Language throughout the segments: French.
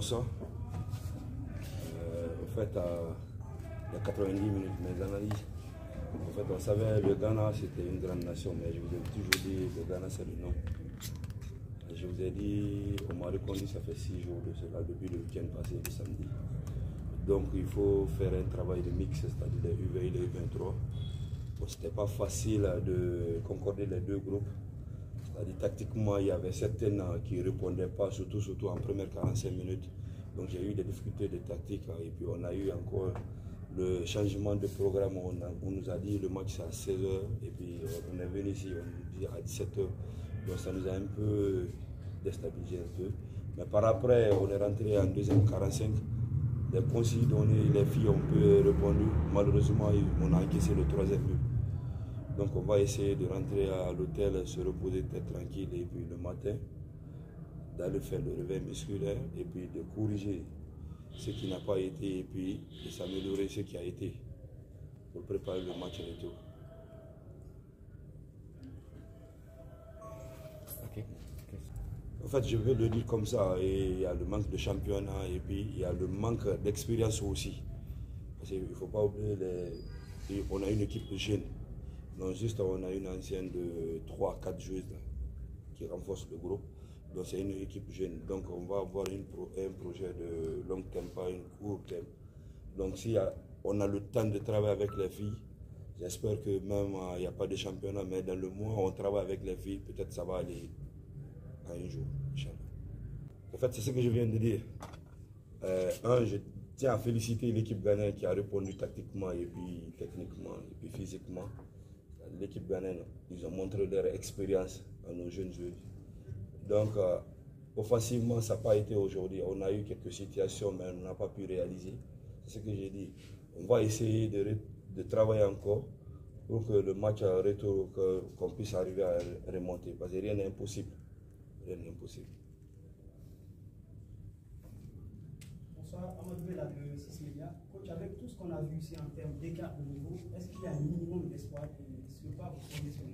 Moussa. En fait, il y a 90 minutes, mes analyses. En fait, on savait que le Ghana, c'était une grande nation, mais je vous ai toujours dit que le Ghana, c'est le nom. Et je vous ai dit, on m'a répondu, ça fait 6 jours de cela, depuis le week-end passé, le samedi. Donc, il faut faire un travail de mix, c'est-à-dire les U20 et les U23. Bon, ce n'était pas facile de concorder les deux groupes. C'est-à-dire, tactiquement, il y avait certaines qui ne répondaient pas, surtout en première 45 minutes. Donc, j'ai eu des difficultés de tactique. Et puis, on a eu encore le changement de programme. On nous a dit le match c'est à 16h. Et puis, on est venu ici, on nous dit à 17h. Donc, ça nous a un peu déstabilisé un peu. Mais par après, on est rentré en deuxième 45. Les consignes données, les filles ont peu répondu. Malheureusement, on a encaissé le troisième but. Donc on va essayer de rentrer à l'hôtel, se reposer tête tranquille et puis le matin, d'aller faire le réveil musculaire et puis de corriger ce qui n'a pas été et puis de s'améliorer ce qui a été pour préparer le match retour. Okay. En fait, je veux le dire comme ça, et il y a le manque de championnat et puis il y a le manque d'expérience aussi. Parce qu'il ne faut pas oublier, on a une équipe de jeunes. Non, juste on a une ancienne de 3-4 joueuses là, qui renforce le groupe. Donc c'est une équipe jeune. Donc on va avoir un projet de long terme, pas une court terme. Donc si on a le temps de travailler avec les filles, j'espère que même il n'y a pas de championnat, mais dans le mois on travaille avec les filles, peut-être ça va aller à un jour, Inch'Allah. En fait, c'est ce que je viens de dire. Je tiens à féliciter l'équipe ghanéenne qui a répondu tactiquement et puis techniquement et puis physiquement. L'équipe ghanéenne, ils ont montré leur expérience à nos jeunes joueurs. Donc, offensivement, ça n'a pas été aujourd'hui. On a eu quelques situations, mais on n'a pas pu réaliser. C'est ce que j'ai dit. On va essayer de travailler encore pour que le match à retour, qu'on puisse arriver à remonter. Parce que rien n'est impossible. Rien n'est impossible. Bonsoir, Amadou Bella de 6 Médias. Coach, avec tout ce qu'on a vu ici en termes d'écart de niveau, est-ce qu'il y a un minimum d'espoir pour ne pas vous positionner?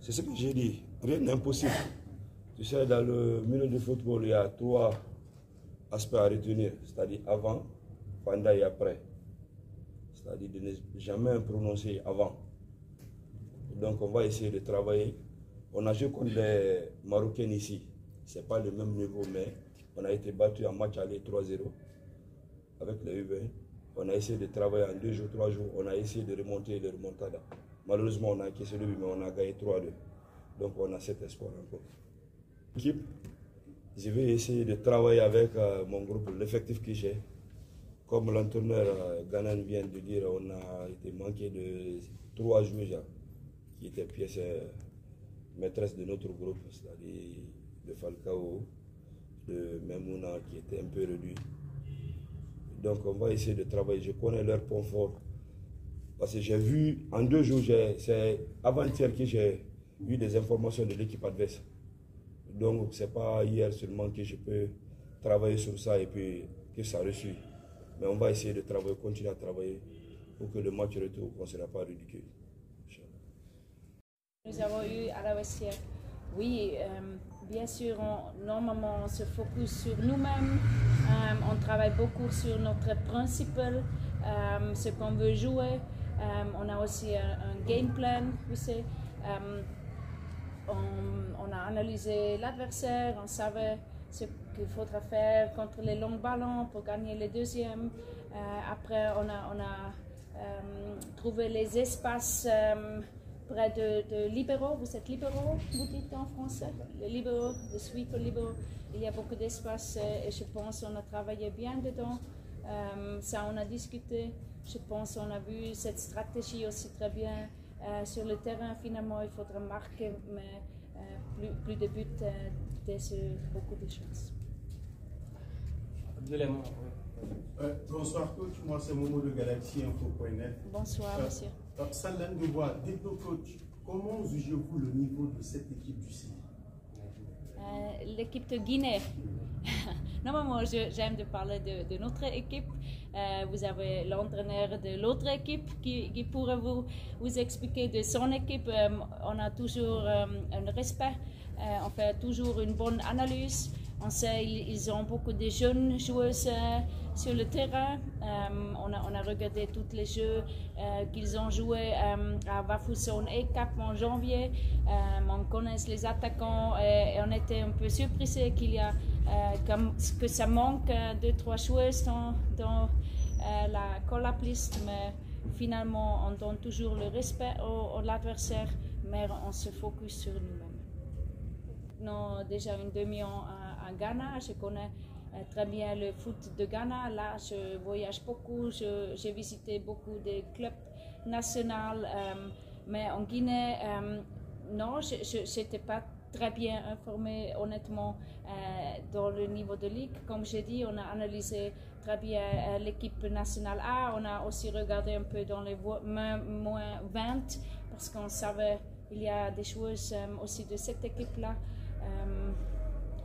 C'est ce que j'ai dit. Rien n'est impossible. Tu sais, dans le milieu du football, il y a 3 aspects à retenir. C'est-à-dire avant, pendant et après. C'est-à-dire de ne jamais prononcer avant. Donc on va essayer de travailler. On a joué contre les Marocains ici. Ce n'est pas le même niveau, mais on a été battu en match aller 3-0 avec les U20. On a essayé de travailler en 2 jours, 3 jours. On a essayé de remonter les remontadas. Malheureusement, on a encaissé le but, mais on a gagné 3-2. Donc on a cet espoir encore. L'équipe, je vais essayer de travailler avec mon groupe, l'effectif que j'ai. Comme l'entraîneur ghanéen vient de dire, on a été manqué de 3 joueurs qui étaient pièces maîtresses de notre groupe, c'est-à-dire de Falcao, de Memouna qui était un peu réduit. Donc on va essayer de travailler. Je connais leurs points forts. Parce que j'ai vu, en 2 jours, c'est avant-hier que j'ai eu des informations de l'équipe adverse. Donc ce n'est pas hier seulement que je peux travailler sur ça et puis que ça reçut. Mais on va essayer de travailler, continuer à travailler pour que le match retour ne sera pas ridicule. Nous avons eu à la vestiaire, oui, bien sûr, normalement on se focus sur nous-mêmes, on travaille beaucoup sur notre principal, ce qu'on veut jouer, on a aussi un game plan, vous savez, on a analysé l'adversaire, on savait ce qu'il faudra faire contre les longs ballons pour gagner les deuxièmes. Après, on a trouvé les espaces près de libéraux. Vous êtes libéraux, vous dites en français? Les libéraux, je suis libéraux. Il y a beaucoup d'espace et je pense qu'on a travaillé bien dedans. Ça, on a discuté. Je pense qu'on a vu cette stratégie aussi très bien. Sur le terrain, finalement, il faudra marquer, mais plus de buts, beaucoup de chances. Bonsoir coach, moi c'est Momo de GalaxyInfo.net. Bonsoir monsieur. Salam de voix, dites-nous coach, comment jugez-vous le niveau de cette équipe du CI? L'équipe de Guinée. Normalement, j'aime de parler de notre équipe. Vous avez l'entraîneur de l'autre équipe qui pourrait vous expliquer de son équipe. On a toujours un respect, on fait toujours une bonne analyse. On sait ils ont beaucoup de jeunes joueuses sur le terrain. On a regardé tous les jeux qu'ils ont joués à Vafusson et Cap en janvier. On connaît les attaquants et on était un peu surpris qu'il y a que ça manque 2-3 joueuses dans la call-up list, mais finalement on donne toujours le respect à l'adversaire, mais on se focus sur nous-mêmes. Non, déjà une demi-an à Ghana, je connais très bien le foot de Ghana. Là, je voyage beaucoup, j'ai visité beaucoup de clubs nationaux, mais en Guinée, non, je n'étais pas très bien informée, honnêtement, dans le niveau de ligue. Comme j'ai dit, on a analysé très bien l'équipe nationale A, on a aussi regardé un peu dans les moins 20, parce qu'on savait qu'il y a des joueuses aussi de cette équipe-là.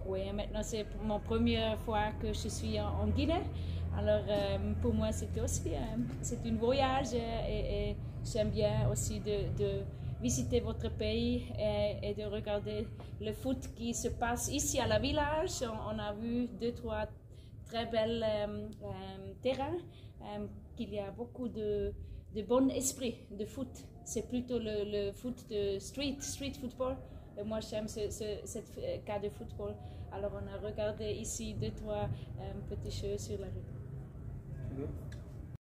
Oui, maintenant c'est ma première fois que je suis en Guinée. Alors pour moi c'était aussi c'est un voyage et j'aime bien aussi de visiter votre pays et de regarder le foot qui se passe ici à la village. On a vu 2-3 très belles terrains, qu'il y a beaucoup de bon esprit de foot. C'est plutôt le foot de street football. Et moi, j'aime ce cas de football. Alors, on a regardé ici 2-3 petits jeux sur la rue.